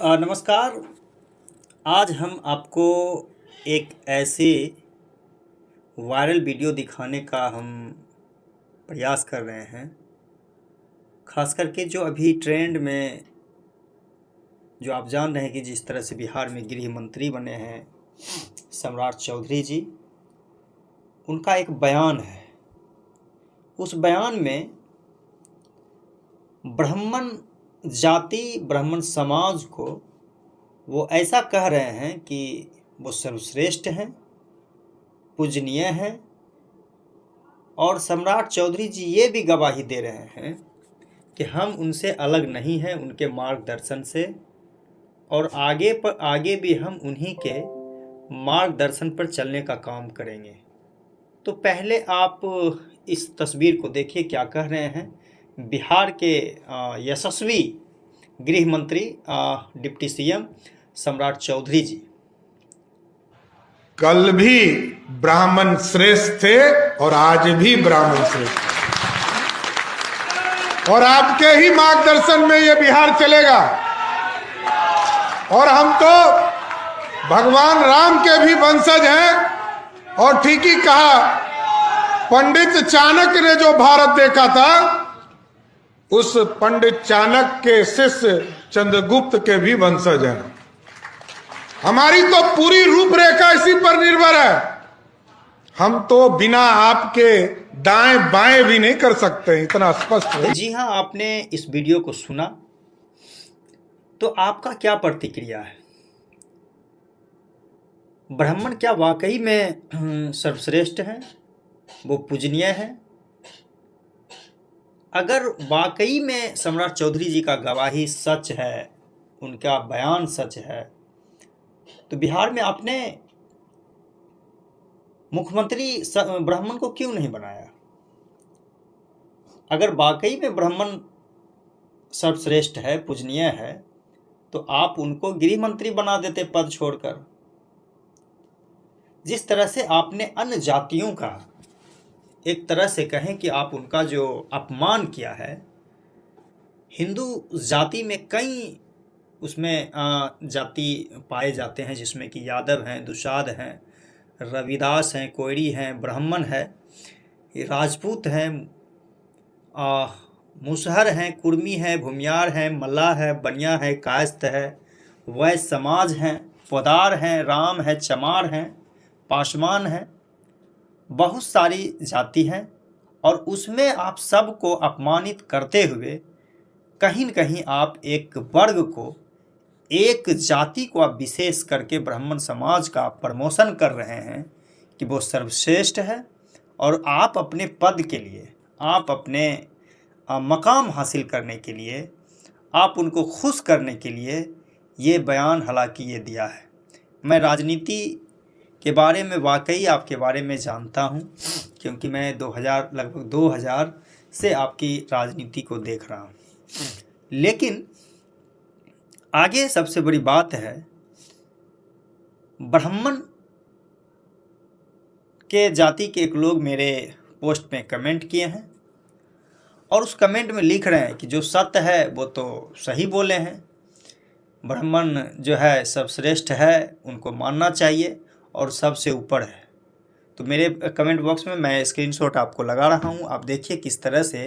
नमस्कार। आज हम आपको एक ऐसे वायरल वीडियो दिखाने का हम प्रयास कर रहे हैं। ख़ास करके जो अभी ट्रेंड में जो आप जान रहे हैं कि जिस तरह से बिहार में गृह मंत्री बने हैं सम्राट चौधरी जी, उनका एक बयान है। उस बयान में ब्राह्मण जाति, ब्राह्मण समाज को वो ऐसा कह रहे हैं कि वो सर्वश्रेष्ठ हैं, पूजनीय हैं, और सम्राट चौधरी जी ये भी गवाही दे रहे हैं कि हम उनसे अलग नहीं हैं, उनके मार्गदर्शन से, और आगे भी हम उन्हीं के मार्गदर्शन पर चलने का काम करेंगे। तो पहले आप इस तस्वीर को देखिए, क्या कह रहे हैं बिहार के यशस्वी गृह मंत्री डिप्टी सीएम सम्राट चौधरी जी। कल भी ब्राह्मण श्रेष्ठ थे और आज भी ब्राह्मण श्रेष्ठ हैं। और आपके ही मार्गदर्शन में ये बिहार चलेगा। और हम तो भगवान राम के भी वंशज हैं। और ठीक ही कहा, पंडित चाणक्य ने जो भारत देखा था, उस पंडित चाणक्य के शिष्य चंद्रगुप्त के भी वंशज हैं। हमारी तो पूरी रूपरेखा इसी पर निर्भर है। हम तो बिना आपके दाएं बाएं भी नहीं कर सकते, इतना स्पष्ट है। जी हाँ, आपने इस वीडियो को सुना तो आपका क्या प्रतिक्रिया है? ब्राह्मण क्या वाकई में सर्वश्रेष्ठ हैं, वो पूजनीय हैं? अगर वाकई में सम्राट चौधरी जी का गवाही सच है, उनका बयान सच है, तो बिहार में आपने मुख्यमंत्री ब्राह्मण को क्यों नहीं बनाया? अगर वाकई में ब्राह्मण सर्वश्रेष्ठ है, पूजनीय है, तो आप उनको गृह मंत्री बना देते पद छोड़कर। जिस तरह से आपने अन्य जातियों का, एक तरह से कहें कि आप उनका जो अपमान किया है, हिंदू जाति में कई उसमें जाति पाए जाते हैं, जिसमें कि यादव हैं, दुसाध हैं, रविदास हैं, कोयरी हैं, ब्राह्मण है, राजपूत हैं, मुसहर हैं, कुर्मी हैं, भूमियार हैं, मल्लाह है, बनिया है, कायस्थ है, वैश्य समाज हैं, पोदार हैं, राम है, चमार हैं, पासवान हैं, बहुत सारी जाति हैं। और उसमें आप सबको अपमानित करते हुए कहीं न कहीं आप एक वर्ग को, एक जाति को आप विशेष करके ब्राह्मण समाज का प्रमोशन कर रहे हैं कि वो सर्वश्रेष्ठ है, और आप अपने पद के लिए, आप अपने मकाम हासिल करने के लिए, आप उनको खुश करने के लिए ये बयान हालांकि ये दिया है। मैं राजनीति के बारे में वाकई आपके बारे में जानता हूं, क्योंकि मैं लगभग 2000 से आपकी राजनीति को देख रहा हूं। लेकिन आगे सबसे बड़ी बात है, ब्राह्मण के जाति के एक लोग मेरे पोस्ट में कमेंट किए हैं, और उस कमेंट में लिख रहे हैं कि जो सत्य है वो तो सही बोले हैं, ब्राह्मण जो है सर्वश्रेष्ठ है, उनको मानना चाहिए और सबसे ऊपर है। तो मेरे कमेंट बॉक्स में मैं स्क्रीनशॉट आपको लगा रहा हूँ, आप देखिए किस तरह से।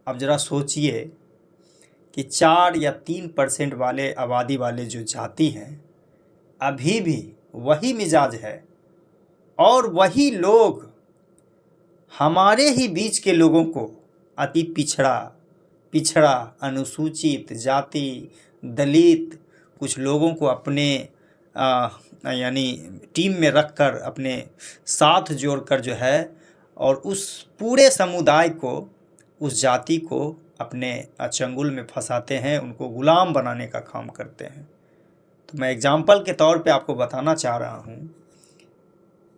अब ज़रा सोचिए कि 4 या 3% वाले आबादी वाले जो जाति हैं, अभी भी वही मिजाज है, और वही लोग हमारे ही बीच के लोगों को अति पिछड़ा, अनुसूचित जाति, दलित कुछ लोगों को अपने यानी टीम में रखकर, अपने साथ जोड़कर जो है, और उस पूरे समुदाय को, उस जाति को अपने चंगुल में फंसाते हैं, उनको गुलाम बनाने का काम करते हैं। तो मैं एग्जाम्पल के तौर पे आपको बताना चाह रहा हूँ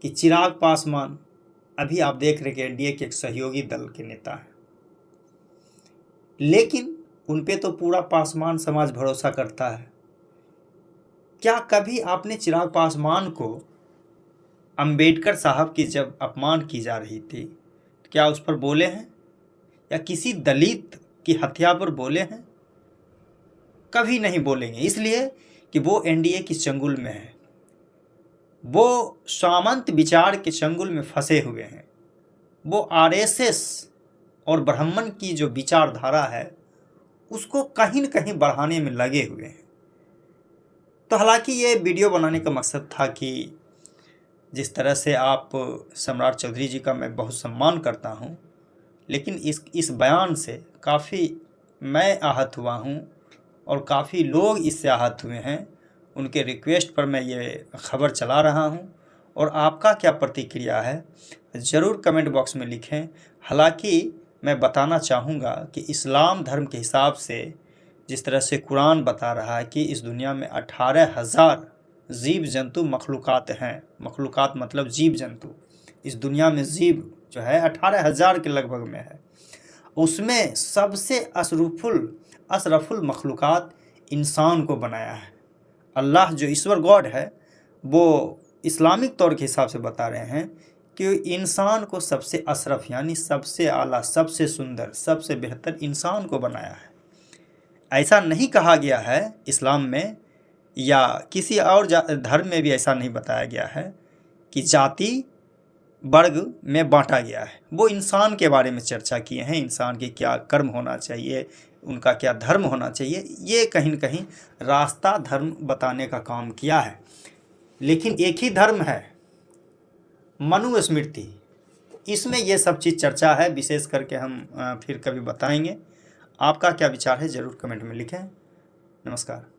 कि चिराग पासवान, अभी आप देख रहे कि एनडीए के एक सहयोगी दल के नेता हैं, लेकिन उन पे तो पूरा पासवान समाज भरोसा करता है। क्या कभी आपने चिराग पासवान को अंबेडकर साहब की जब अपमान की जा रही थी, क्या उस पर बोले हैं? या किसी दलित की हत्या पर बोले हैं? कभी नहीं बोलेंगे, इसलिए कि वो एनडीए की चंगुल में है, वो सामंत विचार के चंगुल में फंसे हुए हैं, वो आरएसएस और ब्राह्मण की जो विचारधारा है उसको कहीं न कहीं बढ़ाने में लगे हुए हैं। तो हालांकि ये वीडियो बनाने का मकसद था कि जिस तरह से आप सम्राट चौधरी जी का मैं बहुत सम्मान करता हूँ, लेकिन इस बयान से काफ़ी मैं आहत हुआ हूँ और काफ़ी लोग इससे आहत हुए हैं। उनके रिक्वेस्ट पर मैं ये खबर चला रहा हूँ और आपका क्या प्रतिक्रिया है ज़रूर कमेंट बॉक्स में लिखें। हालांकि मैं बताना चाहूँगा कि इस्लाम धर्म के हिसाब से जिस तरह से कुरान बता रहा है कि इस दुनिया में 18,000 जीव जंतु मखलूक़ात हैं, मखलूक़ात मतलब जीव जंतु, इस दुनिया में जीव जो है 18,000 के लगभग में है। उसमें सबसे अशरफुल मखलूक़ात इंसान को बनाया है। अल्लाह जो ईश्वर गॉड है वो इस्लामिक तौर के हिसाब से बता रहे हैं कि इंसान को सबसे अशरफ यानी सबसे आला, सबसे सुंदर, सबसे बेहतर इंसान को बनाया है। ऐसा नहीं कहा गया है इस्लाम में या किसी और धर्म में भी ऐसा नहीं बताया गया है कि जाति वर्ग में बांटा गया है। वो इंसान के बारे में चर्चा किए हैं, इंसान के क्या कर्म होना चाहिए, उनका क्या धर्म होना चाहिए, ये कहीं न कहीं रास्ता धर्म बताने का काम किया है। लेकिन एक ही धर्म है मनुस्मृति, इसमें ये सब चीज़ चर्चा है, विशेष करके हम फिर कभी बताएंगे। आपका क्या विचार है ज़रूर कमेंट में लिखें। नमस्कार।